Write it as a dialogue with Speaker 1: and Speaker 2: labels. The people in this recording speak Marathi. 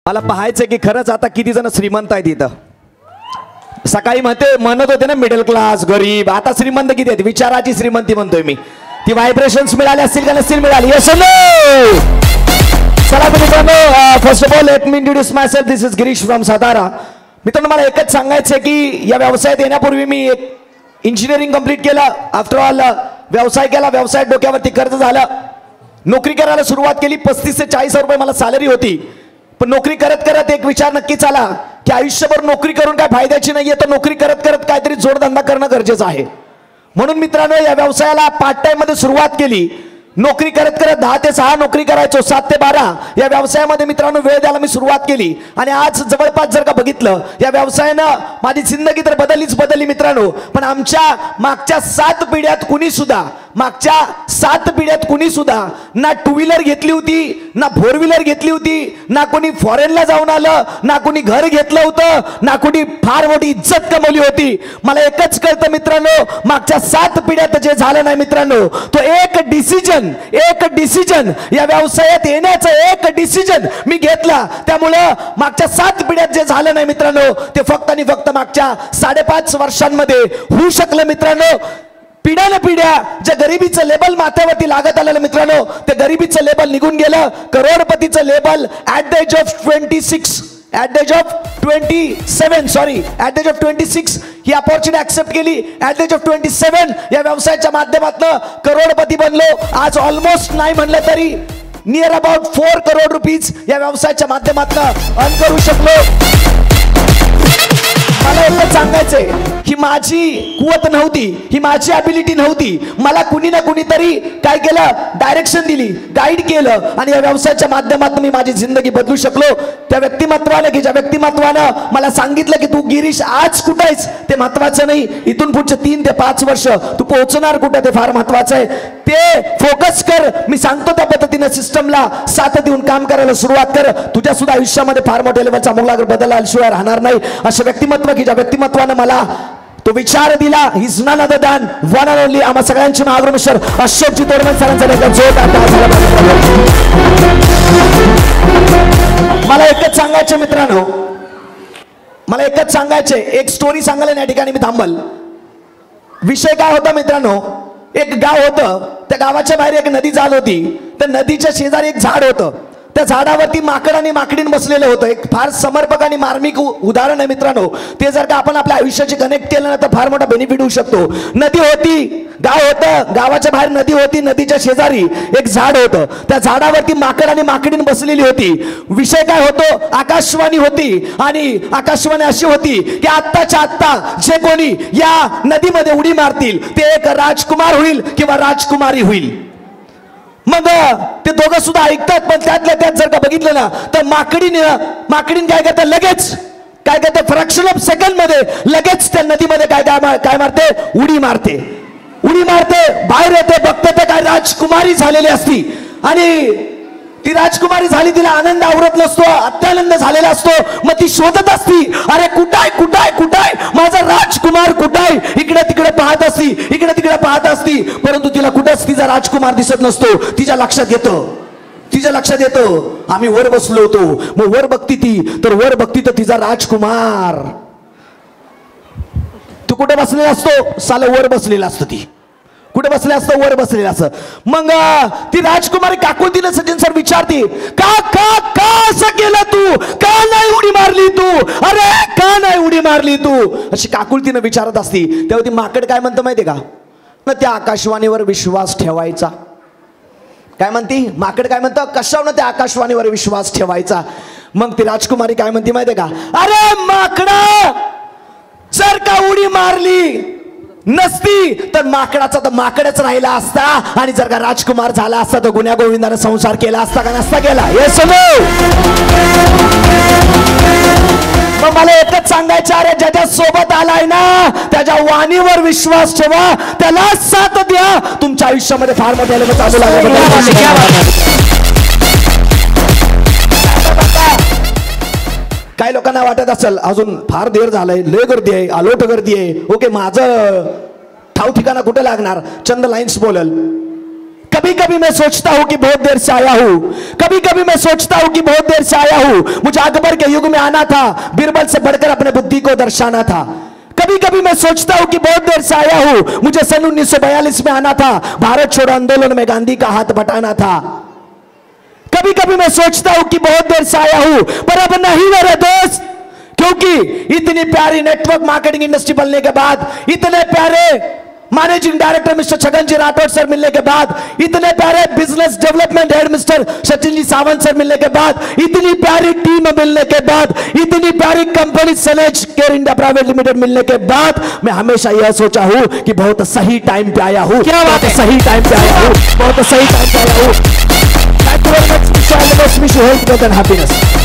Speaker 1: मला पाहायचं की खरंच आता किती जण श्रीमंत आहेत इथं. सकाळी म्हणत होते ना मिडल क्लास गरीब, आता श्रीमंत किती आहेत? विचाराची श्रीमंती म्हणतोय मी. ती व्हायब्रेशन्स मिळाले असतील का नसतील मिळाली? Yes no. चला मित्रांनो, first of all let me introduce my self. This is Girish from Satara. मित्रांनो, मला एकच सांगायचं की या व्यवसायात येण्यापूर्वी मी एक इंजिनिअरिंग कंप्लीट केलं. आफ्टर ऑल व्यवसाय केला. व्यवसायात डोक्यावरती कर्ज झालं. नोकरी करायला सुरुवात केली. 35 ते 40 रुपये मला सॅलरी होती. पण नोकरी करत करत एक विचार नक्कीच आला की आयुष्यभर नोकरी करून काय फायद्याची नाहीये, तर नोकरी करत करत काहीतरी जोडधंदा करणं गरजेचं आहे. म्हणून मित्रांनो, या व्यवसायाला पार्ट टाइम मध्ये सुरुवात केली. नोकरी करत करत 10 ते 6 नोकरी करायचो, 7 ते 12 या व्यवसायामध्ये मित्रांनो वेळ द्यायला मी सुरुवात केली. आणि आज जवळपास जर का बघितलं, या व्यवसायानं माझी जिंदगी तर बदलली मित्रांनो. पण आमच्या मागच्या 7 पिढ्यात कुणी सुद्धा ना 2 व्हीलर घेतली होती, ना 4 व्हीलर घेतली होती, ना कोणी फॉरेनला जाऊन आलं, ना कोणी घर घेतलं होतं, ना कोणी फार मोठी इज्जत कमवली होती. मला एकच कळतं मित्रांनो, मागच्या 7 पिढ्यात जे झालं नाही मित्रांनो, तो एक डिसिजन या व्यवसायात येण्याचं एक डिसिजन मी घेतला. त्यामुळं मागच्या 7 पिढ्यात जे झालं नाही मित्रांनो, ते फक्त आणि फक्त मागच्या 5.5 वर्षांमध्ये होऊ शकलं मित्रांनो. पिढ्या जे गरिबीचं लेबल माथ्यावरती लागत आलेलं मित्रांनो, ते गरिबीचं लेबल निघून गेलं. करोडपतीचं label at the age of 26 ही अपॉर्च्युनिटी ऍक्सेप्ट केली. ॲट द एज ऑफ 27 या व्यवसायाच्या माध्यमातून करोडपती बनलो. आज ऑलमोस्ट नाही म्हणलं तरी नियर अबाउट 4 करोड रुपीज या व्यवसायाच्या माध्यमातून अर्न करू शकलो. मला एवढं सांगायचंय, ही माझी कुवत नव्हती, ही माझी ॲबिलिटी नव्हती. मला कुणी ना कुणीतरी काय केलं, डायरेक्शन दिली, गाईड केलं, आणि या व्यवसायाच्या माध्यमातून मी माझी जिंदगी बदलू शकलो. त्या व्यक्तिमत्वानं की ज्या व्यक्तिमत्वानं मला सांगितलं की तू गिरीश आज कुठं आहेस ते महत्वाचं नाही, इथून पुढचे 3 ते 5 वर्ष तू पोहोचणार कुठे ते फार महत्वाचं आहे. ते फोकस कर. मी सांगतो त्या पद्धतीने सिस्टमला साथ देऊन काम करायला सुरुवात कर. तुझ्या सुद्धा आयुष्यामध्ये फार मोठ्या लेवलचा मोलागर बदल आल्याशिवाय राहणार नाही. अशा व्यक्तिमत्व की ज्या व्यक्तिमत्वानं मला तो विचार दिला, his none other than one and only आम्हा सगळ्यांचे महागुरुमेश्वर अशोकजी तोरणे सरांचा मला एकच सांगायचं मित्रांनो, मला एकच सांगायचे. एक स्टोरी सांगायला या ठिकाणी मी थांबल. विषय काय होता मित्रांनो, एक गाव होतं. त्या गावाच्या बाहेर एक नदी जात होती. त्या नदीच्या शेजारी एक झाड होतं. त्या झाडावरती माकड आणि माकडीन बसलेलं होतं. एक फार समर्पक आणि मार्मिक उदाहरण आहे मित्रांनो. ते जर का आपण आपल्या आयुष्याची कनेक्ट केलं ना, तर फार मोठा बेनिफिट होऊ शकतो. नदी होती, गाव होतं, गावाच्या बाहेर नदी होती, नदीच्या शेजारी एक झाड होतं. त्या झाडावरती माकड आणि माकडीन बसलेली होती. विषय काय होतो, आकाशवाणी होती. आणि आकाशवाणी अशी होती की आत्ताच्या आत्ता जे कोणी या नदीमध्ये उडी मारतील ते एक राजकुमार होईल किंवा राजकुमारी होईल. मग ते दोघं सुद्धा ऐकतात. पण त्यातल्या त्यात जर का बघितलं ना, तर माकडीन काय करते, लगेच काय करते, फ्रॅक्शन ऑफ सेकंड मध्ये लगेच त्या नदीमध्ये काय मारते, उडी मारते. बाहेर येते, बघते ते काय राजकुमारी झालेली असती. आणि ती राजकुमारी झाली, तिला आनंद आवरत नसतो, अत्यानंद झालेला असतो. मग ती शोधत असती, अरे कुठाय माझा राजकुमार कुठाय. इकडे तिकडे पाहत असती, परंतु तिला कुठंच तिचा राजकुमार दिसत नसतो. तिच्या लक्षात येतं आम्ही वर बसलो होतो. मग वर बघती तर तिचा राजकुमार तू कुठे बसलेला असतो, साला वर बसलेला असतो. ती कुठे बसले असतं, वर बसलेलं असं. मग ती राजकुमारी काकुतीला सचिन सर विचारते, का असं केलं तू, का नाही उडी मारली तू, अरे का नाही उडी मारली तू, अशी काकुलतीनं विचारत असती. तेव्हा ती माकड काय म्हणतं माहितीये का, ना त्या आकाशवाणीवर विश्वास ठेवायचा. काय म्हणती माकड, काय म्हणतं, कशावर त्या आकाशवाणीवर विश्वास ठेवायचा. मग ती राजकुमारी काय म्हणती माहितीये का, अरे माकडा, जर का उडी मारली नसती तर माकडाचा तर माकडच राहिला असता, आणि जर का राजकुमार झाला असता तर गुन्ह्या गोविंदानं संसार केला असता का नसता केला. हे समो मग मला एकच सांगायचं, अरे ज्याच्या सोबत आलाय ना त्याच्या वाणीवर विश्वास ठेवा, त्याला साथ द्या. तुमच्या आयुष्यामध्ये फार मोठ्या लेवलला चालू लागेल. काही लोकांना वाटत असेल अजून फार देर झालंय, लय गर्दी आहे, आलोट गर्दी आहे, ओके माझं ठाव ठिकाणा कुठे लागणार, चंद लाईन्स बोलल. कभी कभी मैं सोचता हूं कि बहुत देर से आया हूं, कभी कभी मैं सोचता हूं कि बहुत देर से आया हूं, मुझे अकबर के युग में आना था, बीरबल से बढ़कर अपने बुद्धि को दर्शाना था। कभी कभी मैं सोचता हूं कि बहुत देर से आया हूं, मुझे सन 1942 में आना था, भारत छोड़ो आंदोलन में गांधी का हाथ बटाना था। कभी कभी मैं सोचता हूं कि बहुत देर से आया हूं, पर अब नहीं मेरे दोस्त, क्योंकि इतनी प्यारी नेटवर्क मार्केटिंग इंडस्ट्री बनने के बाद, इतने प्यारे managing director mister Chhagan ji Rathore sir मिलने के बाद, इतने प्यारे business development head mister Sachin ji Sawant sir मिलने के बाद, इतनी प्यारी टीम मिलने के बाद, इतनी प्यारी कंपनी सनेज केयर इंडिया प्राइवेट लिमिटेड मिलने के बाद, मैं हमेशा यह सोचा हूं कि बहुत सही टाइम पे आया हूं। क्या बात है, सही टाइम पे आया हूं, बहुत सही टाइम पे आया हूं। Thank you very much, wish you health, wealth and happiness.